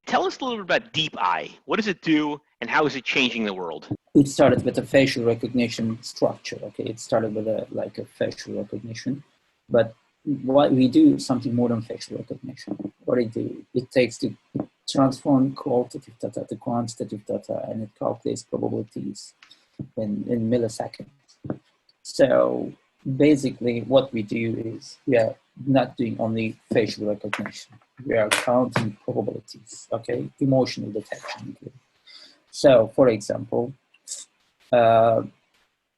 Tell us a little bit about DeepEye. What does it do, and how is it changing the world? It started with a facial recognition structure. Okay, it started with a facial recognition, but what we do is something more than facial recognition. What it takes to transform qualitative data to quantitative data, and it calculates probabilities in milliseconds. So basically what we do is we are not doing only facial recognition. We are counting probabilities, okay? Emotional detection. So for example,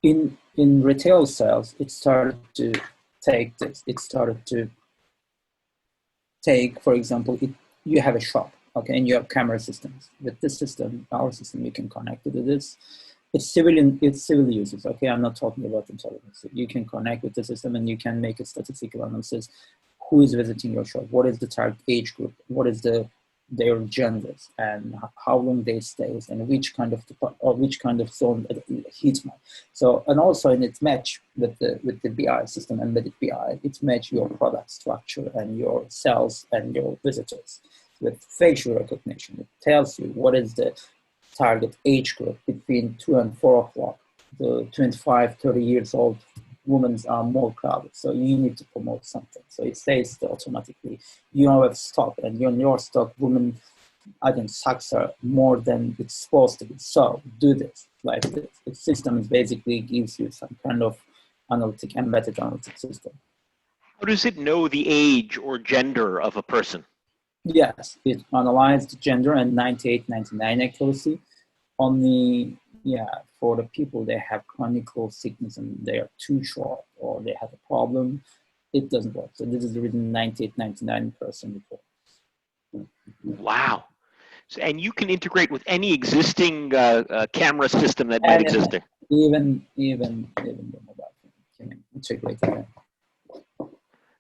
in retail sales, it started to take this. It started to take, for example, you have a shop, okay, and you have camera systems. With this system, our system, you can connect it to this. It's civil users, okay? I'm not talking about intelligence. You can connect with the system and you can make a statistical analysis. Who is visiting your shop? What is the target age group? What is their genders, and how long they stay, and which kind of zone heat map. So, and also in its match with the BI system, embedded BI, it's match your product structure and your sales and your visitors. With facial recognition, it tells you what is the target age group between 2 and 4 o'clock. The 25, 30 years old women are more crowded, so you need to promote something. So it says automatically, you have stock, and in your stock, women, I think, socks are more than it's supposed to be. So do this, like this. The system basically gives you some kind of embedded analytic system. How does it know the age or gender of a person? Yes, it analyzed the gender and 98, 99 accuracy. Only, for the people they have chronic sickness and they are too short or they have a problem, it doesn't work. So this is the reason 98, 99% report. Wow. So, and you can integrate with any existing camera system that might exist there. Even the mobile phone can integrate that.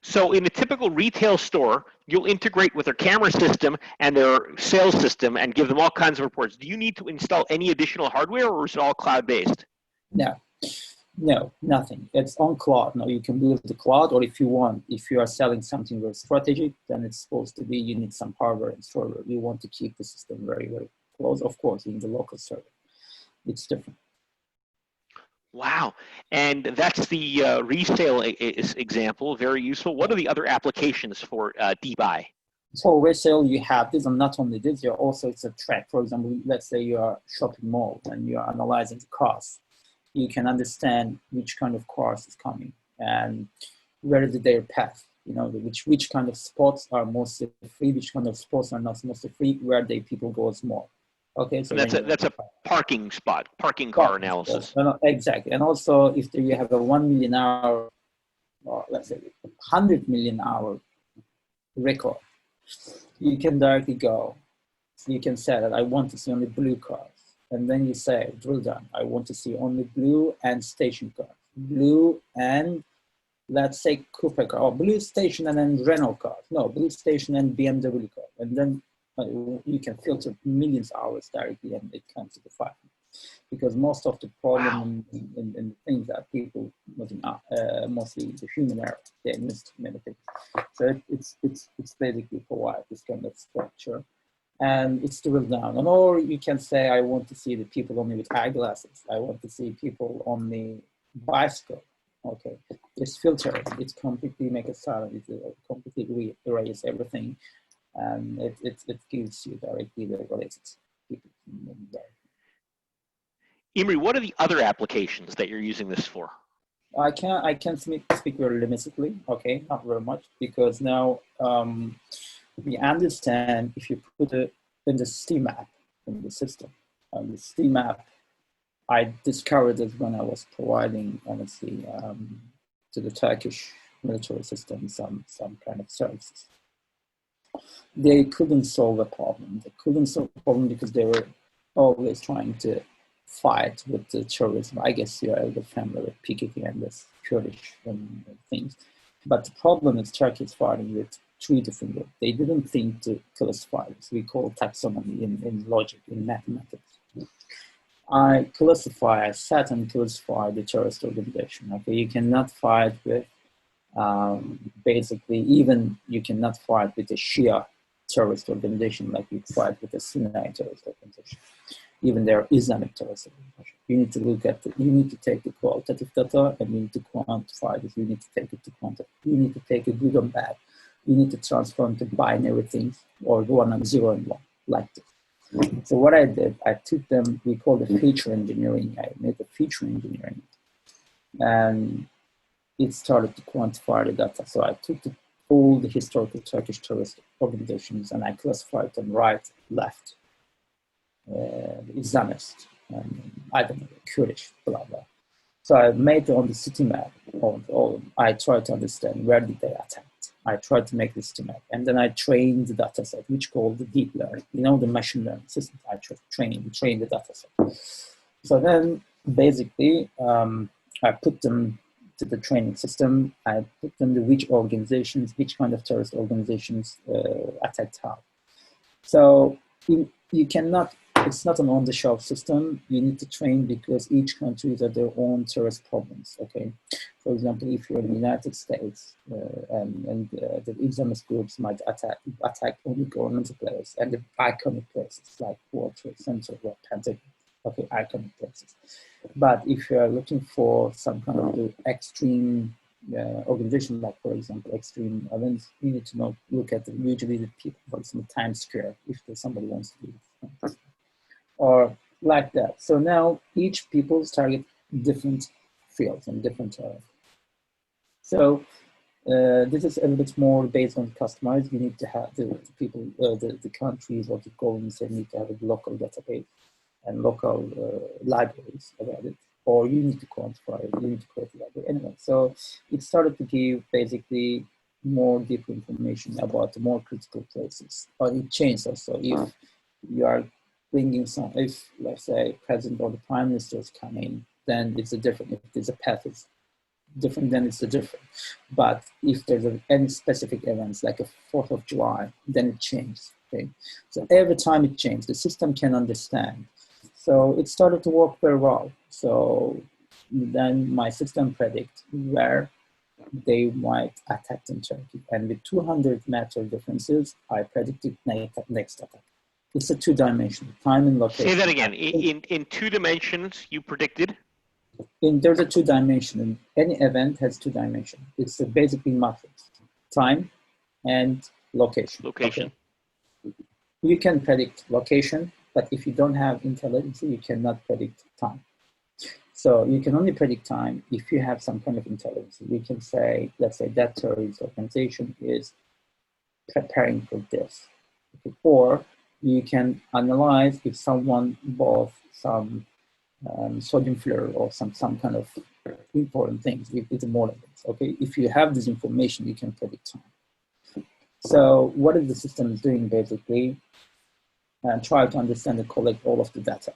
So in a typical retail store, you'll integrate with their camera system and their sales system and give them all kinds of reports. Do you need to install any additional hardware, or is it all cloud-based? No, nothing. It's on cloud. No, you can build the cloud, or if you are selling something very strategic, then it's supposed to be, you need some hardware and server. You want to keep the system very, very close, of course, in the local server. It's different. Wow, and that's the resale example, very useful. What are the other applications for DeepEye? So resale, you have this, and not only this, it's a track. For example, let's say you are shopping mall and you are analyzing the cars. You can understand which kind of cars is coming and where is their path. You know, which kind of spots are mostly free, which kind of spots are not mostly free, where people go more. Okay, so that's a parking car analysis. Exactly, and also if you have a 1 million hour, or let's say 100 million hour record, you can directly go. You can say that I want to see only blue cars, and then you say drill down. I want to see only blue and station cars, blue and let's say coupe car, or blue station and then Renault cars. No, blue station and BMW car, and then you can filter millions of hours directly, and it comes to the file. Because most of the problem in things that people mostly the human error, they missed many things. So it's basically provide this kind of structure, and it's drilled down. And or you can say I want to see the people only with eyeglasses. I want to see people on the bicycle. Okay, it's filtered. It's completely make it silent. It completely erase everything. And it gives you directly the related people. Emre, what are the other applications that you're using this for? I can speak very limitedly, okay, not very much, because now we understand if you put it in the Steam app in the system. The Steam app, I discovered it when I was providing, honestly, to the Turkish military system some kind of services. They couldn't solve a problem. They couldn't solve a problem because they were always trying to fight with the terrorism. I guess you are familiar with PKK and this Kurdish things. But the problem is Turkey is fighting with 3 different groups. They didn't think to classify this. We call taxonomy in logic, in mathematics. I set and classify the terrorist organization. Okay, you cannot fight with basically, even you cannot fight with the Shia terrorist organization like you fight with a Sunni terrorist organization. Even their Islamic terrorist organization. You need to look at, you need to take the qualitative data and you need to quantify it. You need to take it to quantitative. You need to take a good and bad. You need to transform to binary things or 1 and 0 and 1, like this. So what I did, I took them, we call it feature engineering. I made the feature engineering. And it started to quantify the data. So I took all the historical Turkish terrorist organizations and I classified them right, left, Islamist, I don't know, Kurdish, blah, blah. So I made on the city map, I tried to understand where did they attack. I tried to make this city map. And then I trained the data set, which called the deep learning, the machine learning system. I trained the data set. So then basically, I put them to the training system. I put them to which organizations, which kind of terrorist organizations attacked how. So you cannot, it's not an on-the-shelf system. You need to train because each country has their own terrorist problems, okay? For example, if you're in the United States and the Islamist groups might attack only governmental players and the iconic places like World Trade Center or Pentagon, okay, iconic places. But if you're looking for some kind of extreme organization, like for example, extreme events, you need to look at usually the people, for example, Times Square, if somebody wants to do it. Or like that. So now each people target different fields and different so this is a little bit more based on customized. You need to have the people, the countries or the governments, they need to have a local database and local libraries about it, or you need to quantify it, you need to create a library. Anyway, so it started to give basically more deep information about the more critical places. But it changed also. If you are bringing some, if let's say president or the prime minister is coming, then it's a different, if there's a path is different, then it's a different. But if there's any specific events like a 4th of July, then it changes, okay? So every time it changes, the system can understand. So it started to work very well. So then my system predict where they might attack in Turkey. And with 200 meter differences, I predicted next attack. It's a 2-dimensional, time and location. Say that again. In 2 dimensions, you predicted? There's a 2-dimension. Any event has 2 dimensions. It's basically matrix, time and location. Location. Okay. You can predict location, but if you don't have intelligence, you cannot predict time. So you can only predict time if you have some kind of intelligence. We can say, let's say that terrorist organization is preparing for this. Okay. Or you can analyze if someone bought some sodium fluoride or some kind of important things. It's more than this, okay? If you have this information, you can predict time. So what is the system doing basically? And try to understand and collect all of the data.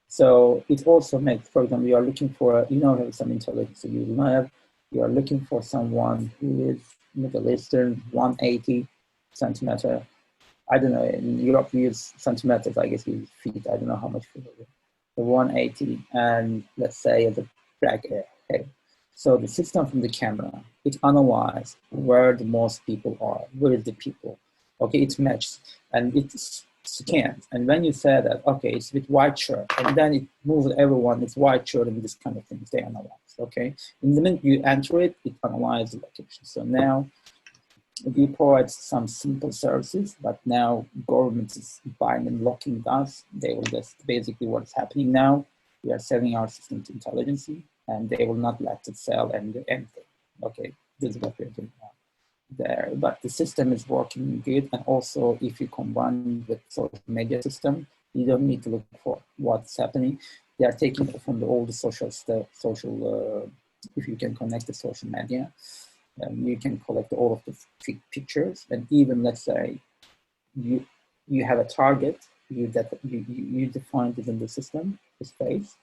So it also makes, for example, you are looking for, have some intelligence. So you are looking for someone who is Middle Eastern, 180 centimeter. I don't know, in Europe we use centimeters, I guess we use feet. I don't know how much feet it is. The 180 and let's say the black area. Okay. So the system from the camera, it analyzes where the most people are, where is the people. Okay, it matches and it's scanned. And when you say that, okay, it's with white shirt, and then it moves everyone, it's white shirt and this kind of things they analyze. Okay. In the minute you enter it, it analyzes the location. So now we provide some simple services, but now government is buying and locking us. They will just basically what's happening now. We are selling our system to intelligence, and they will not let it sell anything. Okay, this is what we're doing now there. But the system is working good, and also if you combine with social media system, you don't need to look for what's happening. They are taking it from all the social stuff, if you can connect the social media. You can collect all of the pictures, and even let's say you have a target, you define it in the system, the space.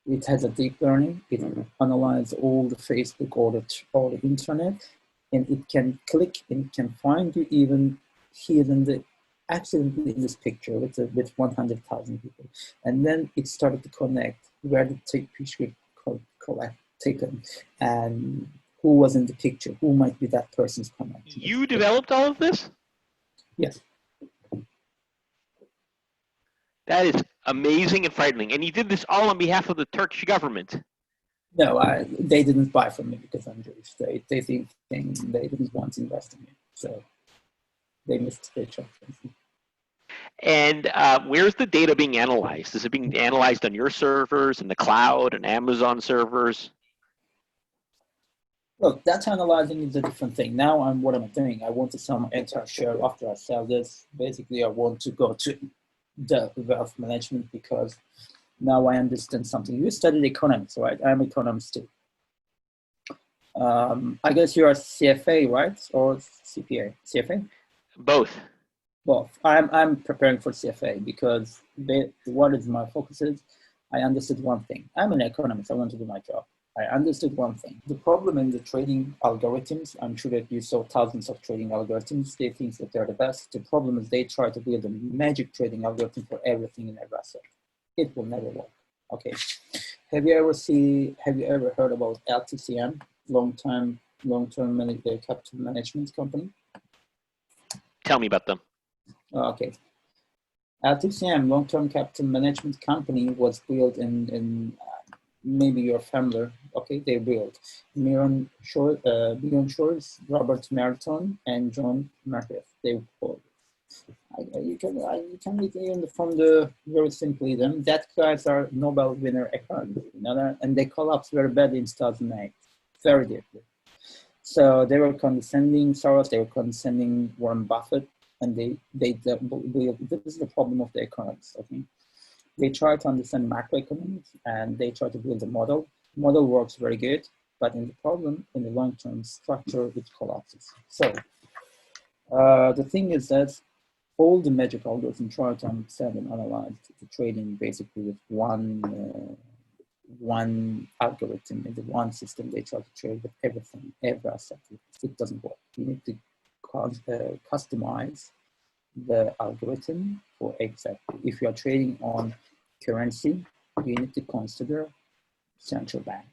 It has a deep learning. It analyzes all the Facebook or the internet, and it can click and it can find you even here accidentally in this picture with 100,000 people, and then it started to connect where the picture taken and who was in the picture, who might be that person's comment. You developed all of this? Yes. That is amazing and frightening. And you did this all on behalf of the Turkish government. No, they didn't buy from me because I'm Jewish. They think they didn't want to invest in me, so they missed their chance. And where's the data being analyzed? Is it being analyzed on your servers, in the cloud, and Amazon servers? Look, data analyzing is a different thing. Now, what am I doing? I want to sell my entire share. After I sell this, basically, I want to go to the wealth management because now I understand something. You studied economics, right? I'm economist too. I guess you're a CFA, right? Or CPA? CFA? Both. Both. I'm preparing for CFA because what is my focus is, I understood one thing. I'm an economist. I want to do my job. I understood one thing. The problem in the trading algorithms, I'm sure that you saw thousands of trading algorithms. They think that they're the best. The problem is they try to build a magic trading algorithm for everything in every asset. It will never work. Okay. Have you ever heard about LTCM, long-term capital management company? Tell me about them. Okay. LTCM, long-term capital management company, was built in maybe you're familiar. Okay, they built Beyond Shores, Robert Merton, and John Marketh. They built. You can read even from the very simply them. That guys are Nobel winner economists, you know that, and they collapsed very badly in 2008, very deeply. So they were condescending Soros, they were condescending Warren Buffett, and this is the problem of the economists. Okay, they try to understand macroeconomics and they try to build a model. Model works very good, but in the problem in the long-term structure it collapses. So the thing is that all the magic algorithms try to understand and analyze the trading basically with one algorithm in the one system. They try to trade with everything, every asset. It doesn't work. You need to customize the algorithm for exactly. If you are trading on currency, you need to consider central bank.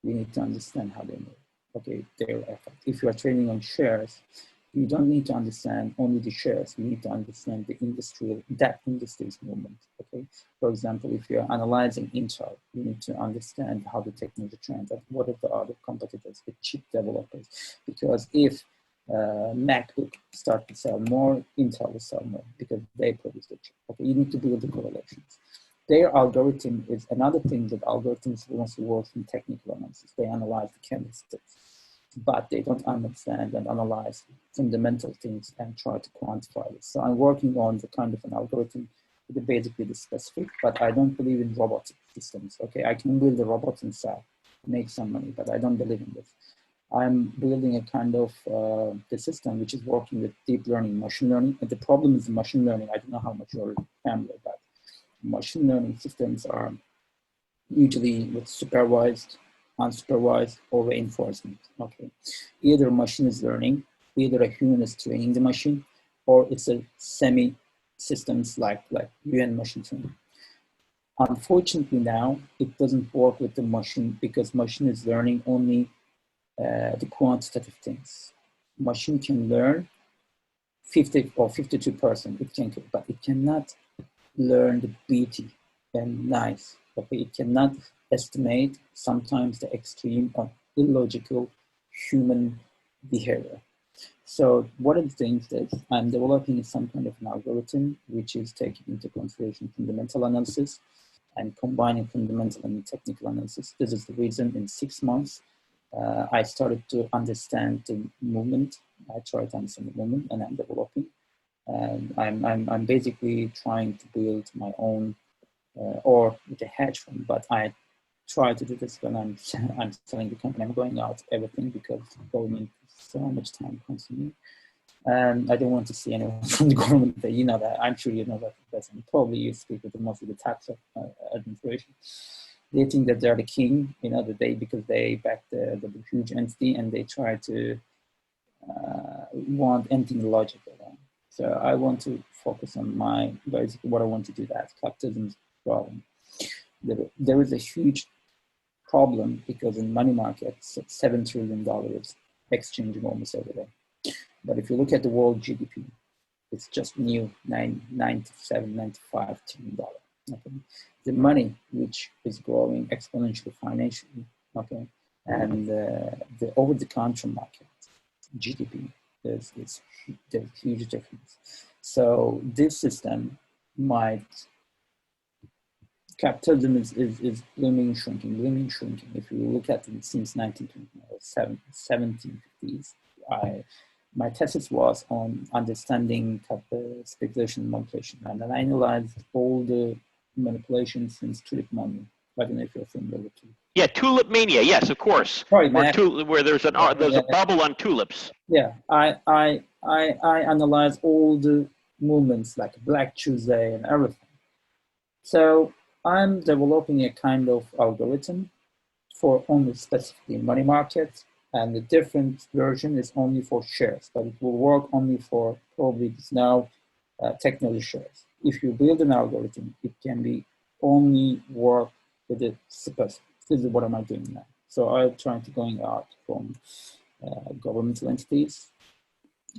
You need to understand how they move. Okay, their effect. If you are trading on shares, you don't need to understand only the shares. You need to understand the that industry's movement. Okay. For example, if you're analyzing Intel, you need to understand how the technology trends and what are the other competitors, the chip developers. Because if MacBook start to sell more, Intel will sell more because they produce the chip. Okay, you need to build the correlations. Their algorithm is another thing that algorithms mostly work in technical analysis. They analyze the chemistry, but they don't understand and analyze fundamental things and try to quantify this. So I'm working on the kind of an algorithm with basically the specific, but I don't believe in robotic systems. Okay, I can build a robot and sell, make some money, but I don't believe in this. I'm building a kind of the system which is working with deep learning, machine learning. And the problem is the machine learning. I don't know how much you're familiar, but machine learning systems are usually with supervised, unsupervised, or reinforcement. Okay, either machine is learning, either a human is training the machine, or it's a semi-systems like UN machine training. Unfortunately, now it doesn't work with the machine because machine is learning only the quantitative things. Machine can learn 50 or 52%. It can, but it cannot learn the beauty and nice. Okay, it cannot estimate sometimes the extreme or illogical human behavior. So what are the things that I'm developing is some kind of an algorithm which is taking into consideration fundamental analysis and combining fundamental and technical analysis. This is the reason in 6 months I started to understand the movement. I tried to understand the movement, and I'm developing. And I'm basically trying to build my own or with a hedge fund, but I try to do this when I'm selling the company. I'm going out everything because government is so much time consuming. And I don't want to see anyone from the government. That you know that. I'm sure you know that. And probably you speak with most of the tax administration. They think that they're the king, you know, because they back the huge entity and they try to want anything logical. So I want to focus on basically what I want to do. That capitalism's problem. There is a huge problem because in money markets, $7 trillion exchanging almost every day. But if you look at the world GDP, It's just new, $97-95 trillion. Okay, the money which is growing exponentially financially. Okay, and the over-the-counter market, GDP, there's a huge difference. So this system might, capitalism is blooming, shrinking. If you look at it since 1750s, my thesis was on understanding speculation and manipulation, and then I analyzed all the manipulations since tulip money. I don't know if you're familiar with it. Yeah, tulip mania. Yes, of course. Sorry, where there's a bubble on tulips. Yeah, I analyzed all the movements like Black Tuesday and everything. So I'm developing a kind of algorithm for only specifically money markets, and the different version is only for shares, but it will work only for probably now technology shares. If you build an algorithm, it can be only work with it specific. This is what am I doing now. So I'm trying to going out from governmental entities,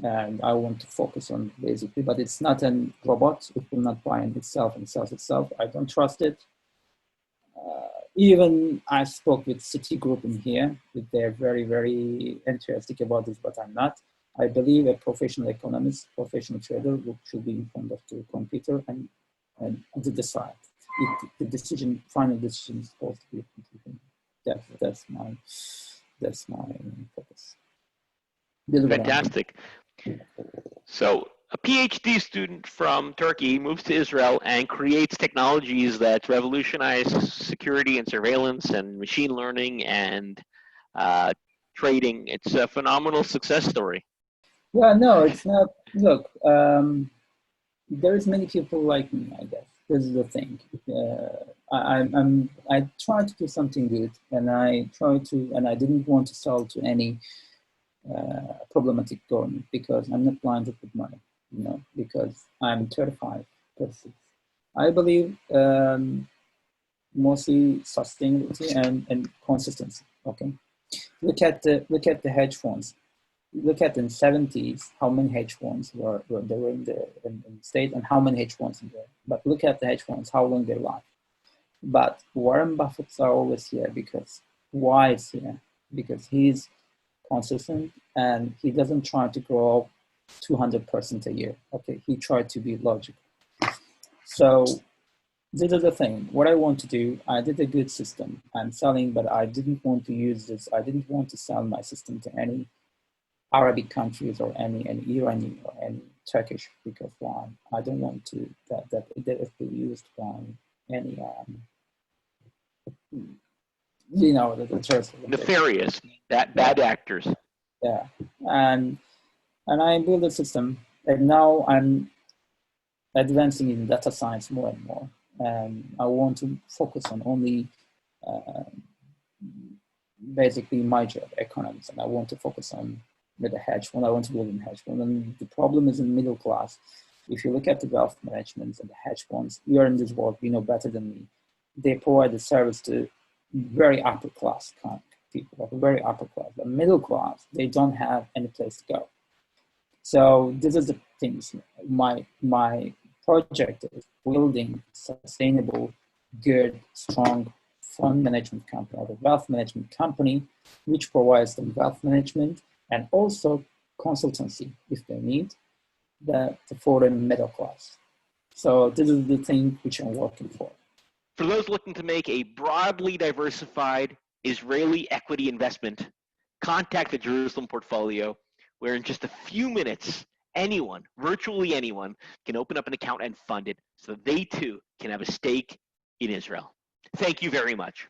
and I want to focus on basically, but it's not a robot. It will not buy itself and sells itself. I don't trust it. Even I spoke with Citigroup in here. They're very, very enthusiastic about this, but I'm not. I believe a professional economist, professional trader should be in front of the computer and to decide. The decision, final decision is supposed to be completely. That's my focus. Fantastic. So a PhD student from Turkey moves to Israel and creates technologies that revolutionize security and surveillance and machine learning and trading. It's a phenomenal success story. Yeah, no, it's not. Look, there's many people like me, I guess. This is the thing. I try to do something good, and I didn't want to sell to any problematic government because I'm not blinded with money, because I'm 35. I believe mostly sustainability and consistency. Okay, look at the hedge funds. Look at in the 70s how many hedge funds were in the state and how many hedge funds in there. But look at the hedge funds, how long they last. But Warren Buffett's are always here because why is here? Because he's consistent and he doesn't try to grow 200% a year. Okay, he tried to be logical. So this is the thing. What I want to do, I did a good system. I'm selling, but I didn't want to use this. I didn't want to sell my system to any Arabic countries or any Iranian or any Turkish, because why? I don't want to that it be used by any the terrorist nefarious bad actors. Yeah, and I built a system, and now I'm advancing in data science more and more, and I want to focus on only basically my job, economics, and I want to focus on with a hedge fund. I want to build a hedge fund, and the problem is in middle class. If you look at the wealth management and the hedge funds, we are in this world, you know better than me. They provide the service to very upper class kind of people, like very upper class. But middle class, they don't have any place to go. So this is the things. My project is building sustainable, good, strong fund management company or the wealth management company, which provides them wealth management and also consultancy if they need for the middle class. So this is the thing which I'm working for. For those looking to make a broadly diversified Israeli equity investment, contact the Jerusalem portfolio, where in just a few minutes, anyone, virtually anyone, can open up an account and fund it so they too can have a stake in Israel. Thank you very much.